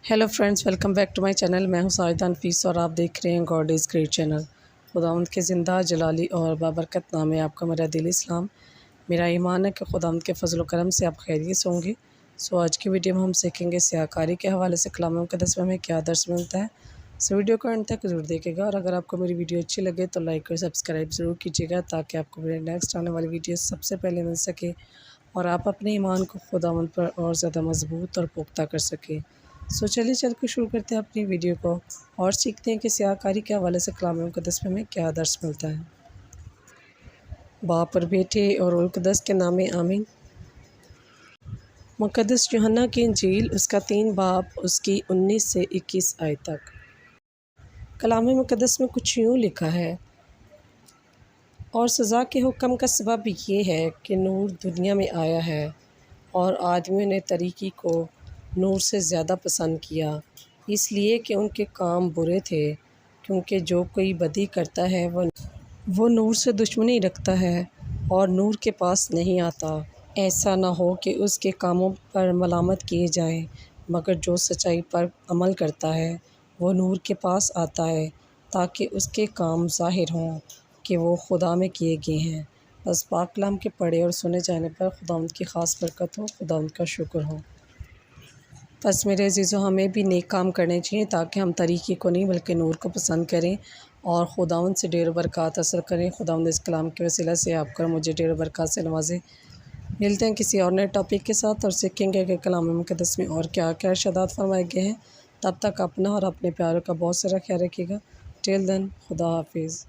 Hello friends, welcome back to my channel. मैं हूं साजिदा नफीस और आप देख रहे हैं गॉड इज़ ग्रेट चैनल। खुदावंद के ज़िंदा जलाली और बाबरकत नाम है आपका मेरा दिली सलाम। मेरा ईमान है कि खुदावंद के फजल करम से आप खैरियत से होंगे। आज की वीडियो में हम सीखेंगे सियाकारी के हवाले से कलाम मुक़द्दस में हमें क्या दर्स मिलता है। वीडियो को अंत तक ज़रूर देखिएगा और अगर आपको मेरी वीडियो अच्छी लगे तो लाइक और सब्सक्राइब ज़रूर कीजिएगा ताकि आपको मेरे नेक्स्ट आने वाली वीडियो सबसे पहले मिल सके और आप अपने ईमान को खुदावंद पर और ज़्यादा मजबूत और पुख्ता कर सकें। चलिए चल के शुरू करते हैं अपनी वीडियो को और सीखते हैं कि सियाकारी के हवाले से कलाम मुक़द्दस में हमें क्या दर्स मिलता है। बाप और बेटे और रूह कुद्दस के नाम आमीन। मुक़द्दस यूहन्ना की इंजील उसका 3 बाब उसकी 19 से 21 आयत तक। कलाम मुक़द्दस में कुछ यूँ लिखा है, और सज़ा के हुक्म का सबब ये है कि नूर दुनिया में आया है और आदमियों ने तरीकी को नूर से ज़्यादा पसंद किया, इसलिए कि उनके काम बुरे थे। क्योंकि जो कोई बदी करता है वो नूर से दुश्मनी रखता है और नूर के पास नहीं आता, ऐसा ना हो कि उसके कामों पर मलामत किए जाएं। मगर जो सच्चाई पर अमल करता है वो नूर के पास आता है ताकि उसके काम ज़ाहिर हों कि वो खुदा में किए गए हैं। बस पाक कलाम के पढ़े और सुने जाने पर खुदावंद की ख़ास बरकत हो, खुदावंद का शुक्र हो। बस मेरे अज़ीज़ों, हमें भी नेक काम करने चाहिए ताकि हम तरीक़े को नहीं बल्कि नूर को पसंद करें और खुदावंद से ढेर बरक़ात हासिल करें। खुदावंद इस कलाम के वसीला से आपका मुझे ढेर बरक़ात से नवाज़े। मिलते हैं किसी और नए टॉपिक के साथ और सीखेंगे कि कलाम मुक़द्दस में और क्या क्या इरशादात फरमाए गए हैं। तब तक अपना और अपने प्यारों का बहुत सारा ख्याल रखिएगा। टिल देन, खुदा हाफिज़।